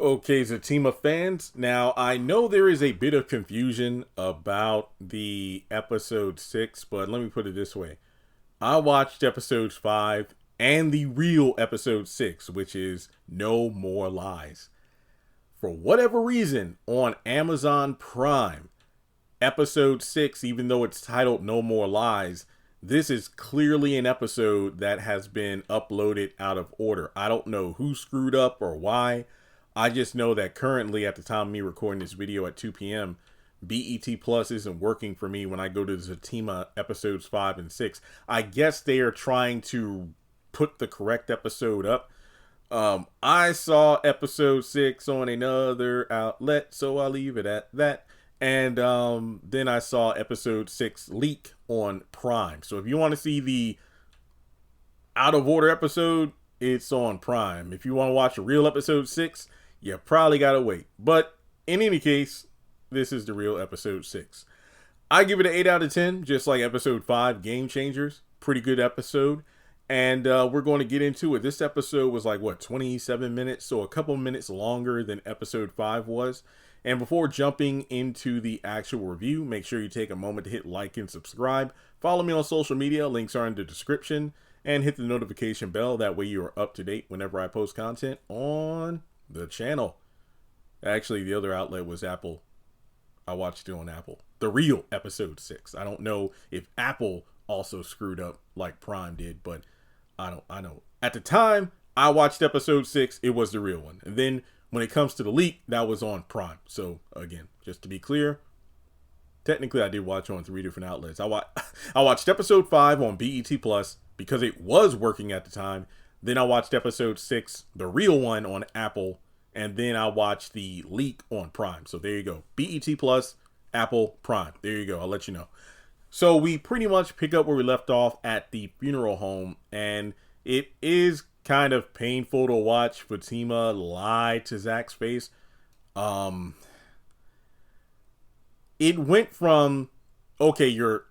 Okay, Zatima fans. Now, I know there is a bit of confusion about the episode 6, but let me put it this way. I watched episode 5 and the real episode 6, which is No More Lies. For whatever reason, on Amazon Prime, episode 6, even though it's titled No More Lies, this is clearly an episode that has been uploaded out of order. I don't know who screwed up or why. I just know that currently, at the time of me recording this video at 2 p.m., BET Plus isn't working for me when I go to the Zatima episodes 5 and 6. I guess they are trying to put the correct episode up. I saw episode 6 on another outlet, so I'll leave it at that. And then I saw episode 6 leak on Prime. So if you want to see the out of order episode, it's on Prime. If you want to watch a real episode 6, you probably gotta wait. But in any case, this is the real episode 6. I give it an 8 out of 10, just like episode 5, Game Changers. Pretty good episode. And we're going to get into it. This episode was like, 27 minutes? So a couple minutes longer than episode 5 was. And before jumping into the actual review, make sure you take a moment to hit like and subscribe. Follow me on social media. Links are in the description. And hit the notification bell. That way you are up to date whenever I post content on the channel. Actually, the other outlet was Apple. I watched it on Apple. The real episode 6. I don't know if Apple also screwed up like Prime did, but I know. At the time I watched episode 6, it was the real one. And then when it comes to the leak, that was on Prime. So again, just to be clear, technically I did watch on 3 different outlets. I watched episode 5 on BET Plus because it was working at the time. Then I watched episode 6, the real one, on Apple. And then I watched the leak on Prime. So there you go. BET Plus, Apple, Prime. There you go. I'll let you know. So we pretty much pick up where we left off at the funeral home. And it is kind of painful to watch Fatima lie to Zach's face. It went from, okay, you're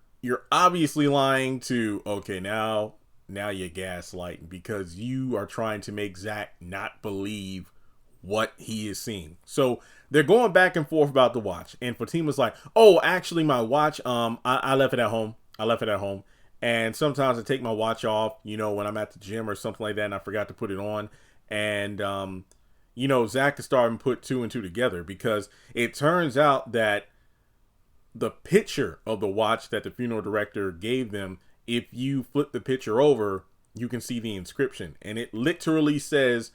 obviously lying, to, okay, now you're gaslighting because you are trying to make Zach not believe what he is seeing. So they're going back and forth about the watch, and Fatima's like, oh, actually my watch, I left it at home. And sometimes I take my watch off, when I'm at the gym or something like that, and I forgot to put it on. And, Zach is starting to put 2 and 2 together, because it turns out that the picture of the watch that the funeral director gave them, if you flip the picture over, you can see the inscription. And it literally says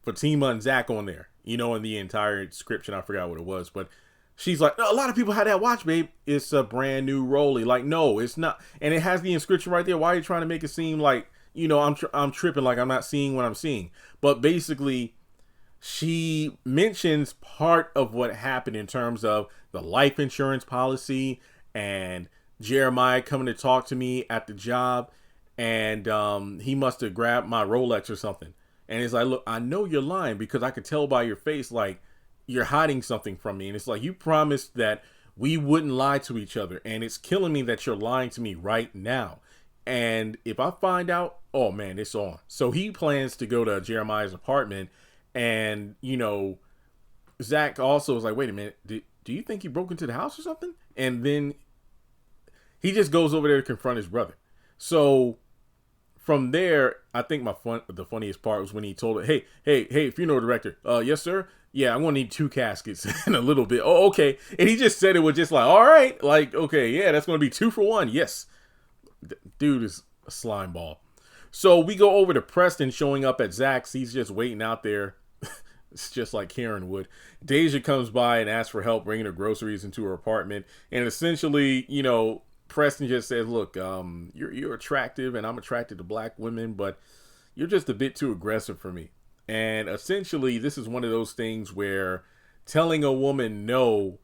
Fatima and Zach on there, in the entire inscription. I forgot what it was, but she's like, a lot of people had that watch, babe. It's a brand new Rolly. Like, no, it's not. And it has the inscription right there. Why are you trying to make it seem like, I'm tripping, like I'm not seeing what I'm seeing? But basically, she mentions part of what happened in terms of the life insurance policy and Jeremiah coming to talk to me at the job, and he must have grabbed my Rolex or something. And it's like, look, I know you're lying because I could tell by your face, like, you're hiding something from me. And it's like, you promised that we wouldn't lie to each other, and it's killing me that you're lying to me right now. And if I find out, oh man, it's on. So he plans to go to Jeremiah's apartment, and Zach also is like, wait a minute, do you think he broke into the house or something? And then he just goes over there to confront his brother. So from there, I think the funniest part was when he told her, hey, funeral director, yes sir, yeah, I'm gonna need 2 caskets in a little bit. Oh, okay. And he just said it was just like, all right, like, okay, yeah, that's gonna be 2 for 1. Yes. Dude is a slime ball. So we go over to Preston showing up at Zach's. He's just waiting out there. It's just like Karen would. Deja comes by and asks for help bringing her groceries into her apartment. And essentially, Preston just says, look, you're attractive, and I'm attracted to black women, but you're just a bit too aggressive for me. And essentially, this is one of those things where telling a woman no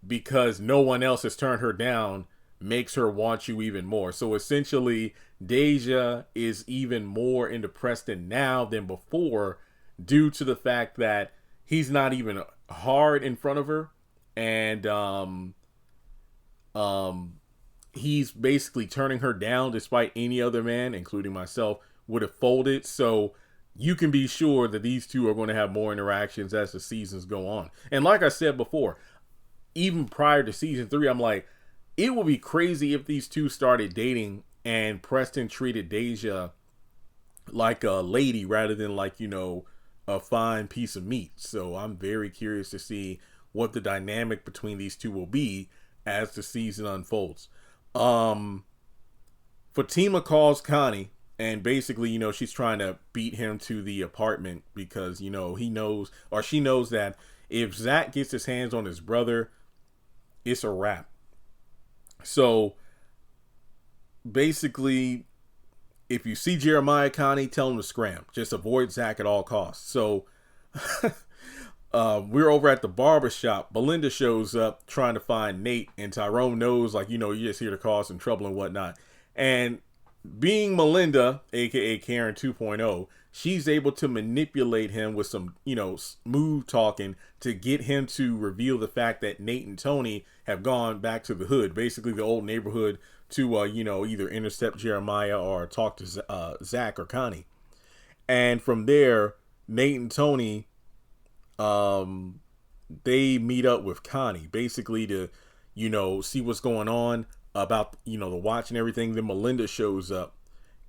because no one else has turned her down makes her want you even more. So essentially, Deja is even more into Preston now than before, due to the fact that he's not even hard in front of her, and he's basically turning her down, despite any other man, including myself, would have folded. So you can be sure that these two are going to have more interactions as the seasons go on. And like I said before, even prior to season 3, I'm like, it would be crazy if these two started dating and Preston treated Deja like a lady rather than like, a fine piece of meat. So I'm very curious to see what the dynamic between these two will be as the season unfolds. Fatima calls Connie, and basically, she's trying to beat him to the apartment because, he knows, or she knows, that if Zach gets his hands on his brother, it's a wrap. So basically, if you see Jeremiah, Connie, tell him to scram. Just avoid Zach at all costs. So we're over at the barber shop. Belinda shows up trying to find Nate, and Tyrone knows, like, you're just here to cause some trouble and whatnot. And being Melinda, aka Karen 2.0, she's able to manipulate him with some, smooth talking to get him to reveal the fact that Nate and Tony have gone back to the hood, basically the old neighborhood, to, either intercept Jeremiah or talk to Zach or Connie. And from there, Nate and Tony, they meet up with Connie, basically to, see what's going on about, the watch and everything. Then Melinda shows up,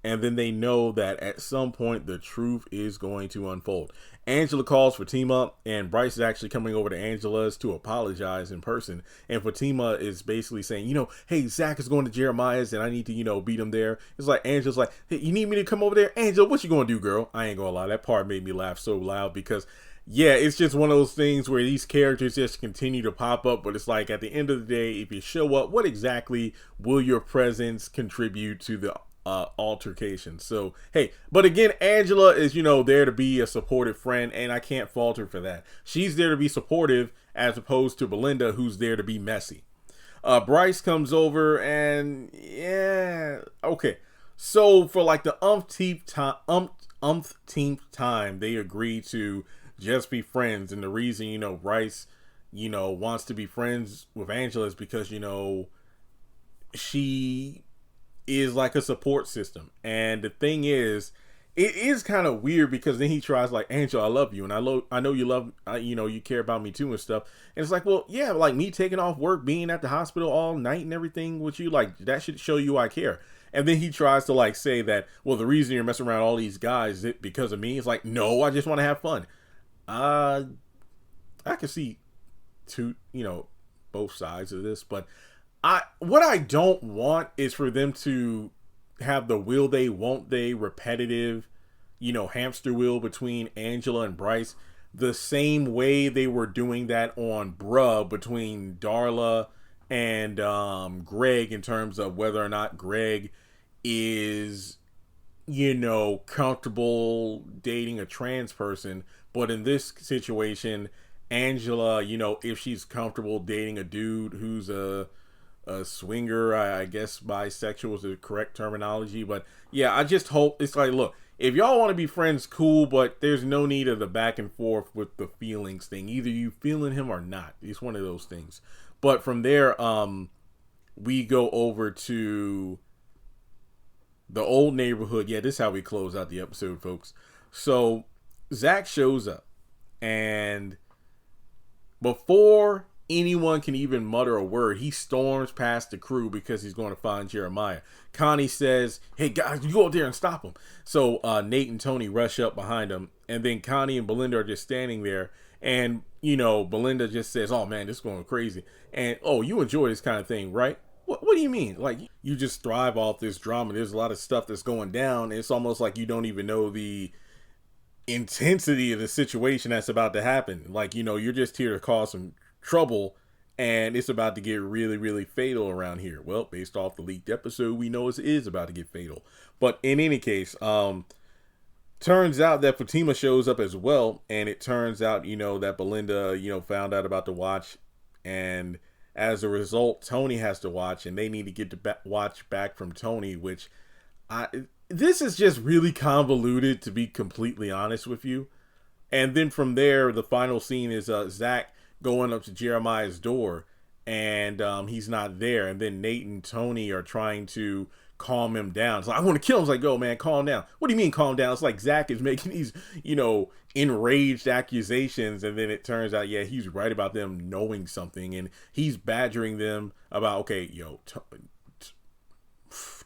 and then they know that at some point the truth is going to unfold. Angela calls Fatima, and Bryce is actually coming over to Angela's to apologize in person. And Fatima is basically saying, hey, Zach is going to Jeremiah's and I need to, beat him there. It's like Angela's like, hey, you need me to come over there? Angela, what you going to do, girl? I ain't going to lie. That part made me laugh so loud because, yeah, it's just one of those things where these characters just continue to pop up. But it's like, at the end of the day, if you show up, what exactly will your presence contribute to the altercation? So, hey, but again, Angela is, there to be a supportive friend, and I can't fault her for that. She's there to be supportive as opposed to Belinda, who's there to be messy. Bryce comes over, and yeah, okay. So for like the umpteenth time, they agree to just be friends. And the reason, Bryce, wants to be friends with Angela is because, she is like a support system. And the thing is, it is kind of weird because then he tries like, Angela, I love you, and I know you love, you care about me too and stuff. And it's like, well, yeah, like me taking off work, being at the hospital all night and everything with you, like that should show you I care. And then he tries to like say that, well, the reason you're messing around all these guys is because of me. It's like, no, I just want to have fun. I can see both sides of this, but what I don't want is for them to have the will they, won't they, repetitive, hamster wheel between Angela and Bryce, the same way they were doing that on Bruh between Darla and Greg, in terms of whether or not Greg is, comfortable dating a trans person. But in this situation, Angela, if she's comfortable dating a dude who's a swinger, I guess bisexual is the correct terminology. But yeah, I just hope it's like, look, if y'all want to be friends, cool, but there's no need of the back and forth with the feelings thing. Either you feeling him or not. It's one of those things. But from there, we go over to the old neighborhood. Yeah, this is how we close out the episode, folks. So Zach shows up, and before anyone can even mutter a word, he storms past the crew because he's going to find Jeremiah. Connie says, hey guys, you go out there and stop him. So Nate and Tony rush up behind him, and then Connie and Belinda are just standing there, and Belinda just says, oh man, this is going crazy, and oh, you enjoy this kind of thing, right? What do you mean? Like, you just thrive off this drama. There's a lot of stuff that's going down. It's almost like you don't even know the intensity of the situation that's about to happen. Like, you're just here to cause some trouble, and it's about to get really, really fatal around here. Well, based off the leaked episode, we know it is about to get fatal. But in any case, turns out that Fatima shows up as well, and it turns out, that Belinda, found out about the watch, and as a result, Tony has to watch, and they need to get the watch back from Tony, which this is just really convoluted, to be completely honest with you. And then from there, the final scene is Zach going up to Jeremiah's door, and he's not there. And then Nate and Tony are trying to calm him down. It's like, I want to kill him. It's like, yo, man, calm down. What do you mean calm down? It's like Zach is making these, enraged accusations. And then it turns out, yeah, he's right about them knowing something. And he's badgering them about, okay, yo,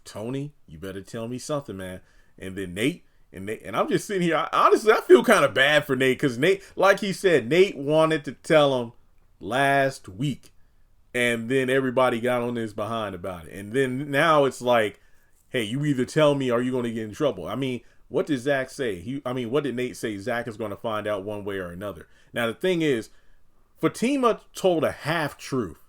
Tony, you better tell me something, man. And then Nate, and I'm just sitting here. Honestly, I feel kind of bad for Nate because Nate, like he said, Nate wanted to tell him last week. And then everybody got on his behind about it. And then now it's like, hey, you either tell me or you're going to get in trouble. I mean, what did Zach say? What did Nate say? Zach is going to find out one way or another. Now, the thing is, Fatima told a half-truth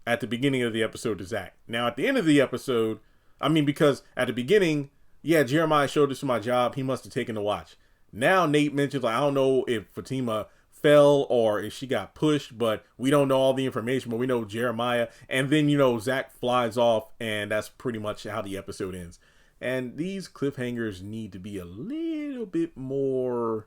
at the beginning of the episode to Zach. Now, at the end of the episode, because at the beginning, yeah, Jeremiah showed this to my job. He must have taken the watch. Now, Nate mentions, I don't know if Fatima fell or if she got pushed, but we don't know all the information, but we know Jeremiah. And then, Zach flies off, and that's pretty much how the episode ends. And these cliffhangers need to be a little bit more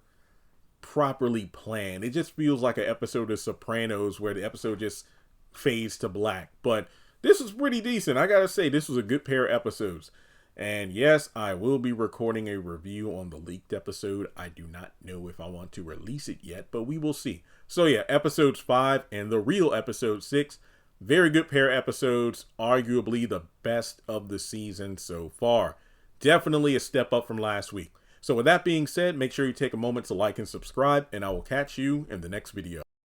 properly planned. It just feels like an episode of Sopranos where the episode just fades to black. But this was pretty decent. I gotta say, this was a good pair of episodes. And yes, I will be recording a review on the leaked episode. I do not know if I want to release it yet, but we will see. So yeah, episodes 5 and the real episode 6. Very good pair of episodes. Arguably the best of the season so far. Definitely a step up from last week. So with that being said, make sure you take a moment to like and subscribe, and I will catch you in the next video.